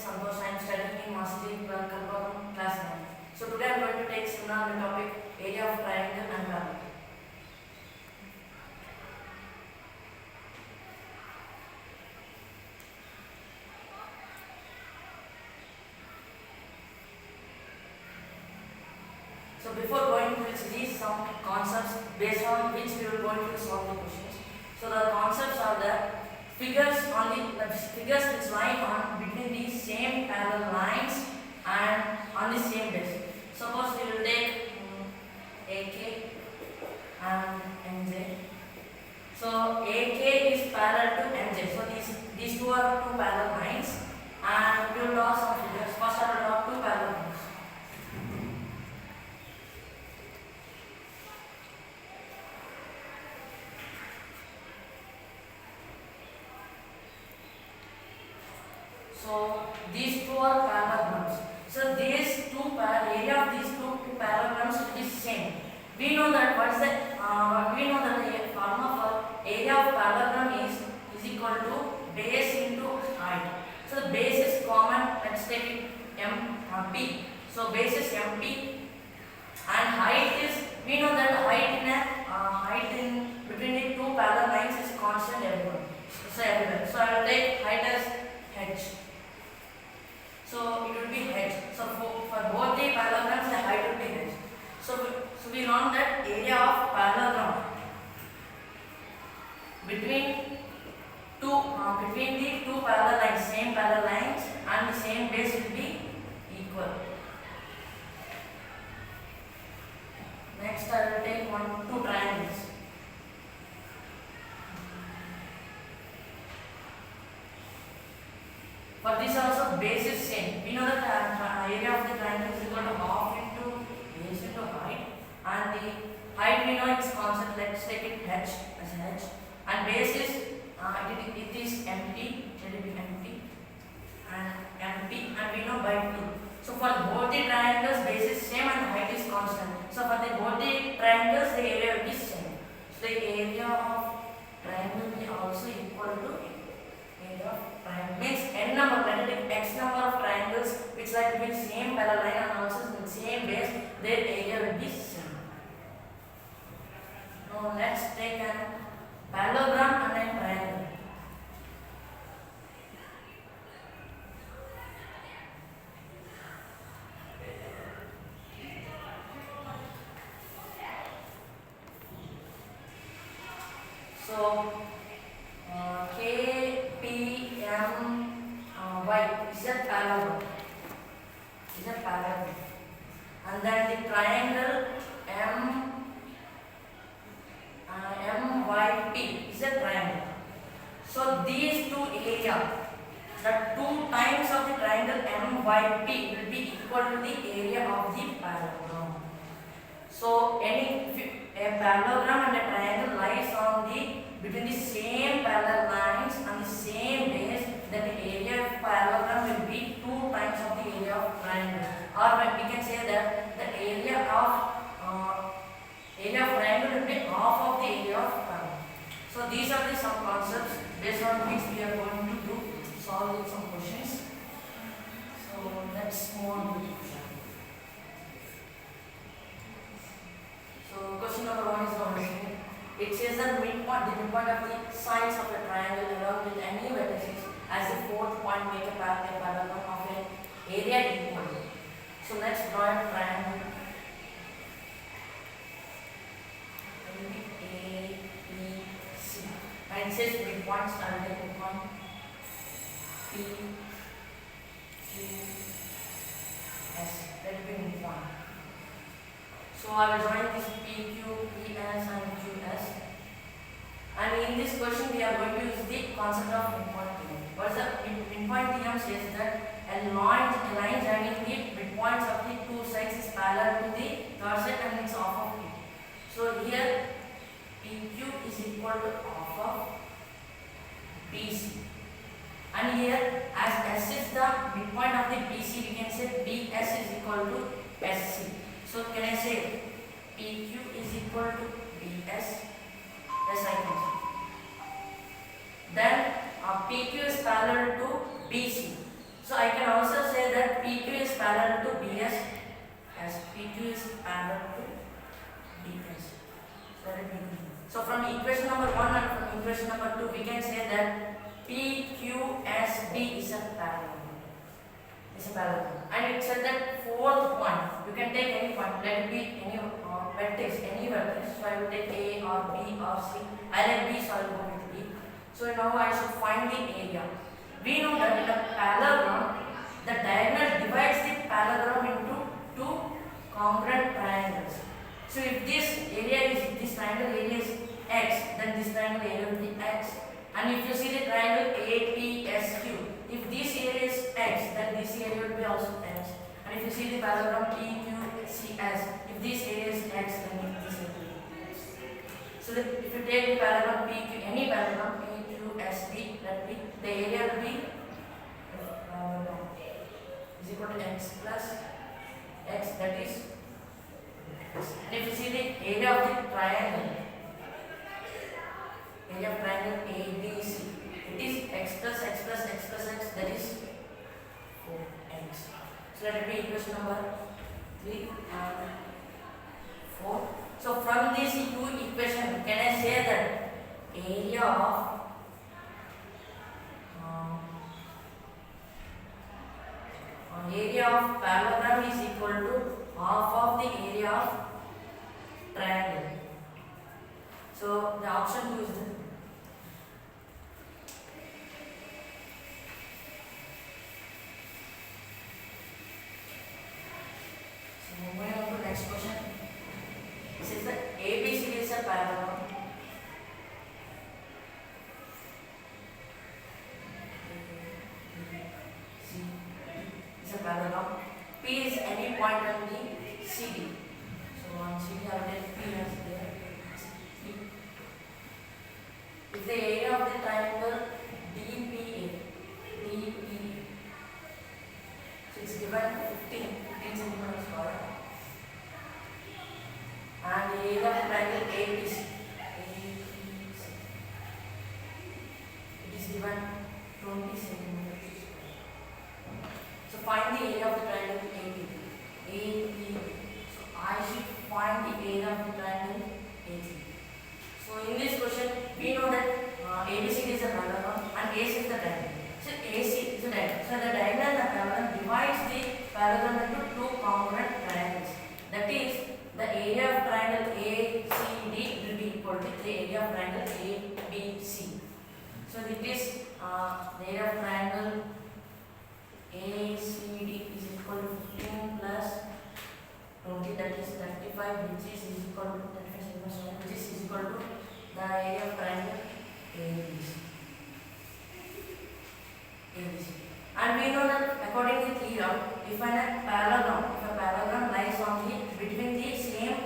Santosh. I am studying in Mastery Kalpam class 9. So today I am going to take seminar on the topic area of triangle and parallel. So before going to see some concepts based on which we will going to solve the questions. So the concepts are the figures which lie on between the same parallel lines and on the same base. Suppose we will take AK and MJ. So AK is parallel to MJ. So these two are two parallel lines, and we will draw some figures. First I will draw two parallel lines. So these two are parallelograms. So these two area of these two parallelograms is same. We know that what is the formula for area of parallelogram is equal to base into height. So the base is common. Let's take it MP. So base is MP, and height is, we know that height in between the two parallel lines is constant everywhere. So everywhere. So I will take height as h. So it will be h. So for both the parallelograms, the height will be h. So we learned that area of parallelogram between the two parallel lines, same parallel lines and the same base will be equal. Next I will take two triangles. For this also base is same. We know that the area of the triangle is equal to half into base into height, and the height we know is constant. Let's take it h as h, and base is it is empty. Let it be empty and we know by 2. So for both the triangles, base is same and height is constant. So for both the triangles, the area will be same. So the area of triangle will be also equal to area of triangle. Means n number, let it be x number of triangles which lie between same parallel line and also with same base, their area will be same. Now let's take a parallelogram and a triangle. So KPMY is a parallelogram. And then the triangle MYP is a triangle. So these two areas, the 2 times of the triangle MYP will be equal to the area of the parallelogram. So a parallelogram and a triangle lies on between the same parallel lines and the same base, then the area of parallelogram will be 2 times of the area of triangle. Or we can say that the area of triangle will be half of the area of parallel. So these are some concepts based on which we are going to solve some questions. So let's move on to the question. So question number 1 is on here. It says that the midpoint of the sides of a triangle along with any vertices as the fourth point make a parallelogram of an area equal. So let's draw a triangle. A, B, C. And it says midpoints are the midpoint P, Q, S. Let it be midpoint. So I will join this PQ, PS and QS. And in this question we are going to use the concept of midpoint theorem. What is the midpoint theorem says that a line joining the midpoints of the two sides is parallel to the third side and it's half of it. So here PQ is equal to half of PC. And here as S is the midpoint of the BC, we can say BS is equal to SC. So can I say PQ is equal to BS? Yes, I can say. Then PQ is parallel to BC. So I can also say that PQ is parallel to BS as PQ is parallel to BS. So from equation number 1 and from equation number 2 we can say that PQSD is a parallel. Is a parallel. And it said that fourth point. You can take any point. Let it be any vertex, any vertex. So I will take A or B or C. I like B, so I will go with B. So now I should find the area. We know that in a parallelogram, the diagonal divides the parallelogram into two congruent triangles. So if this area is, this triangle area is X, then this triangle area will be X. And if you see the triangle APSQ, if this area is X, then this area will be also X. And if you see the parallelogram PQCS, if this area is X, then this area will be X. So if you take the parallelogram PQ, any parallelogram PQSD, that be the area will be is equal to X plus X, that is. And if you see the area of the triangle, area of triangle ABC, it is X plus X plus X plus X, that is 4X. So let it be equation number 3 and 4. So from these two equations, can I say that area of parallelogram is equal to half of the area of triangle. So the option 2 is the moving on to next question. This is the ABCD is a parallelogram. C is a parallelogram. P is any point on the CD. So on CD I will take P as there. P. If the area of the triangle DPA, so it's given 15 centimeters square. And the area of the triangle ABC, it is given 20 centimeters square. So find the area of the triangle APB. So I should find the area of the triangle AC. So in this question, we know that ABCD is a parallelogram and AC is the diagonal. So AC is a diagonal. So the diagonal and the parallelogram divides the parallelogram into two congruent triangles. That is, the area of triangle ACD will be equal to the area of triangle ABC. So it is the area of triangle ACD is equal to 15 plus 20, that is 35, which is equal to 35, which is equal to the area of triangle ABC. And we know that according to theorem, if a parallelogram lies on the between the same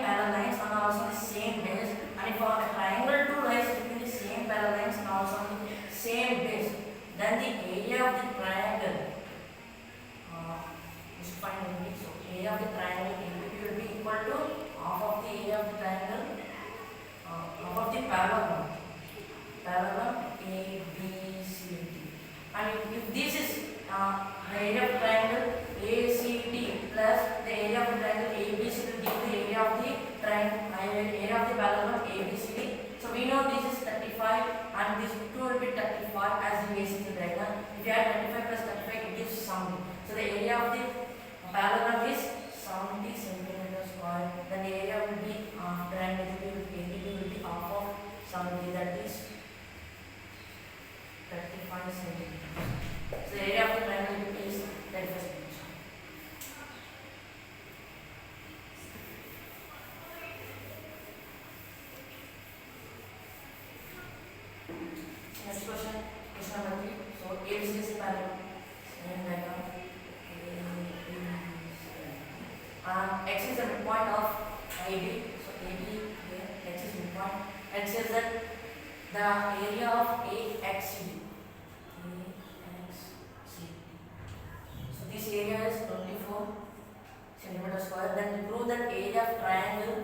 parallel lines and also the same base, and if a triangle too lies between the same parallel lines and also on the same base, then the area of the triangle is find only. So area of the triangle will be equal to half of the area of the triangle, half of the parallelogram ABCD. And if this is the area of triangle ACD plus the area of the triangle ABC will give the area of the parallelogram ABCD. So we know this is 35 and this 2 will be 35 as the base is the diagonal. If you add 35 plus 35, it gives 70. So the area of the parallelogram is 70 centimeters square. Then the area will be triangle ABCD will be half of 70, that is 35 centimeters. So the area of the triangle is 35 centimeters. Next question, question number 3. So ABC is a parallelogram. X is the midpoint of AB. So AB here, X is midpoint. X says that the area of AXCD. So this area is 24 centimeters square. Then we prove that area of triangle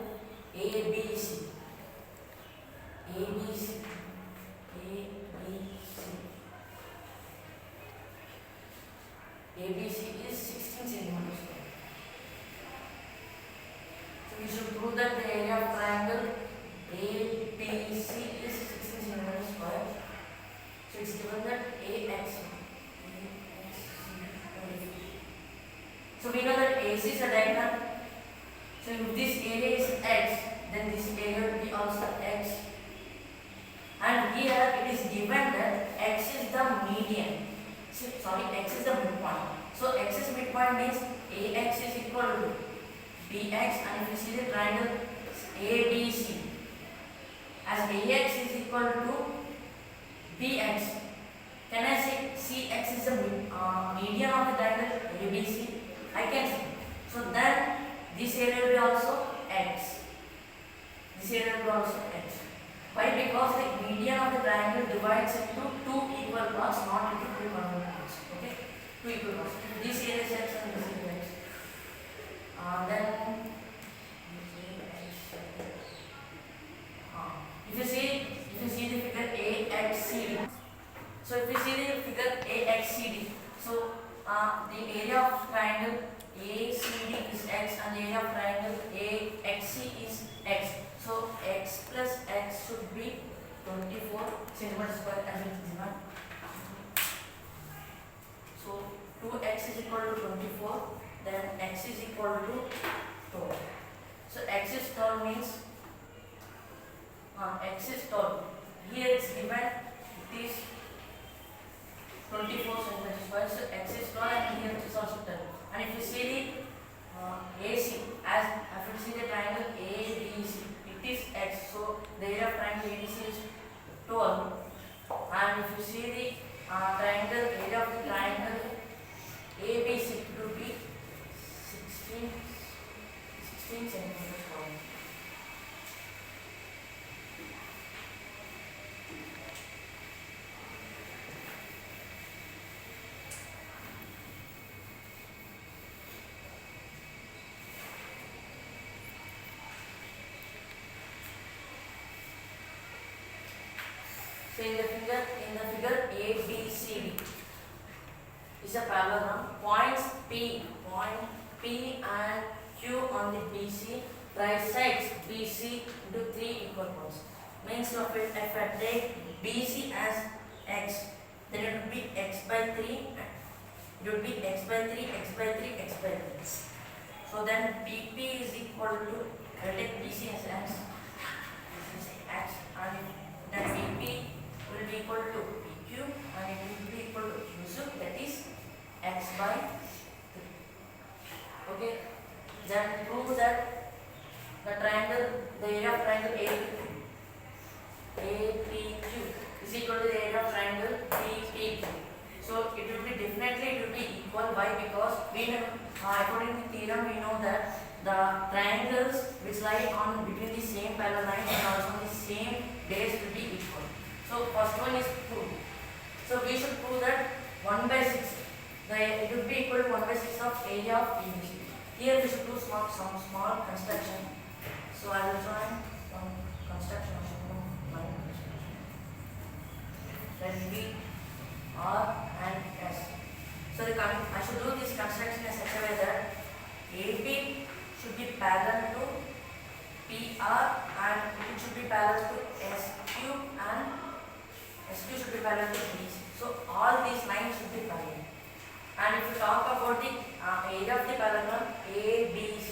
ABC. ABC is 16 centimeters square. So we should prove that the area of triangle ABC is 16 centimeters square. So it's given that AX. So we know that AC is a diagonal. So if this area is X, then this area will be also X. And here it is given that X is the median. X is the midpoint. So X's midpoint means AX is equal to BX, and if you see the triangle ABC, as AX is equal to BX, can I say CX is the median of the triangle ABC? I can say. So then this area will be also X. This area will be also X. Why? Because the median of the triangle divides into two equal parts, not into two parts. Okay, two equal parts. This area is X and this area is X. Then if you see the figure AXCD. So if you see the figure AXCD, so the area of triangle ACD is X and the area of triangle AXC is X. So X plus X should be 24 centimeters square as it is given. So 2x is equal to 24, then x is equal to 12. So x is 12 means x is 12. Here it's given it is 24 centimeters square. So x is 12 and here it is also 12. And if you see the AC, as if you see the triangle ABC, it is x. So the area of triangle ABC is 12. And if you see the area of the triangle ABC, it would be 16 centimeters square. So in the figure ABCD is a parallelogram. Points P and Q on the BC bisects BC into three equal parts. Means if I take BC as x, then it would be x by 3. It would be x by 3, x by 3, x by 3. So then BP is equal to, I will take BC as x. This is x, and then BP will be equal to PQ and it will be equal to QQ, that is x by 3. Okay, then prove that the area of triangle APQ is equal to the area of triangle BPQ. So it will be equal. Why? Because we know, according to theorem, we know that the triangles which lie on between the same parallel lines and also on the same base will be equal. So first one is proved. So we should prove that 1 by 6. It would be equal to 1 by 6 of area of ABC. Here we should do some small construction. So I will join some construction of line construction. Then B, R and S. So I should do this construction in such a way that AB should be parallel to PR and it should be parallel to SQ and SQ should be parallel to BC. So all these lines should be parallel. And if you talk about the area of the parallelogram ABC,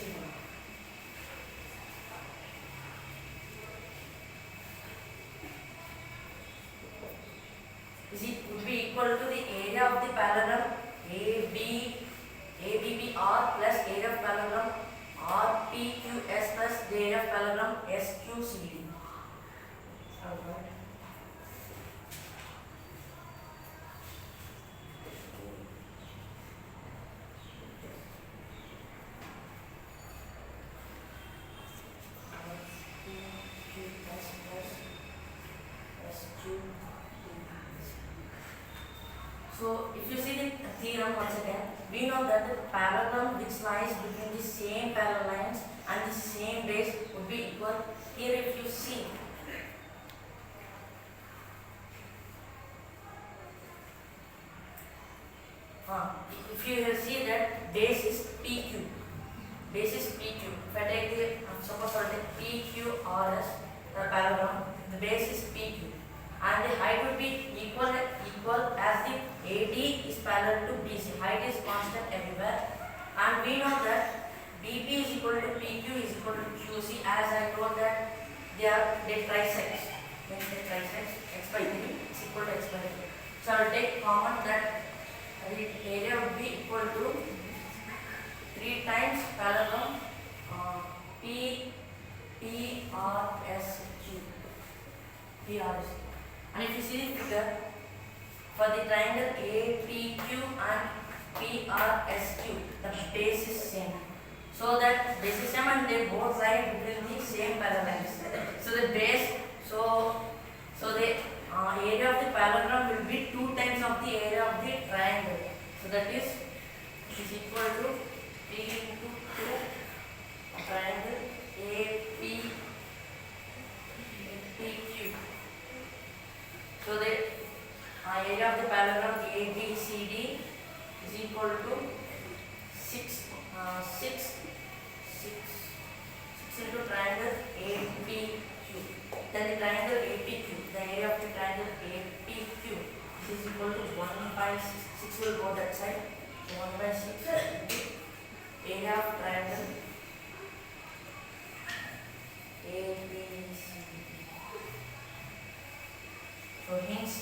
it would be equal to the area of the parallelogram ABBR plus area of parallelogram RPQS plus the area of parallelogram SQCD. So if you see the theorem once again, we know that the parallelogram which lies between the same parallel lines and the same base would be equal. Here if you see, If you see that base is PQ, base is PQ. If I take the suppose I take PQRS, the parallelogram, the base is PQ, and the height would be equal as the AD is parallel to BC. Height is constant everywhere, and we know that BP is equal to PQ is equal to QC, as I told that they trisect. When they trisect, x by 3 is equal to x by 3. So I will take common that the area would be equal to 3 times parallelogram PRSQ. And if you see the figure, for the triangle APQ and PRSQ, the base is same. So that base is same and they both lie between the same parallels. So the base, so the area of the parallelogram will be 2 times of the area of the triangle. So that is equal to 3 into 2 triangle APQ. So the area of the parallelogram ABCD is equal to 6 into triangle APQ. Then the triangle APQ, the area of the triangle APQ is equal to 1 by 6. 6 will go that side. 1 by 6 area of triangle ABCD. So hence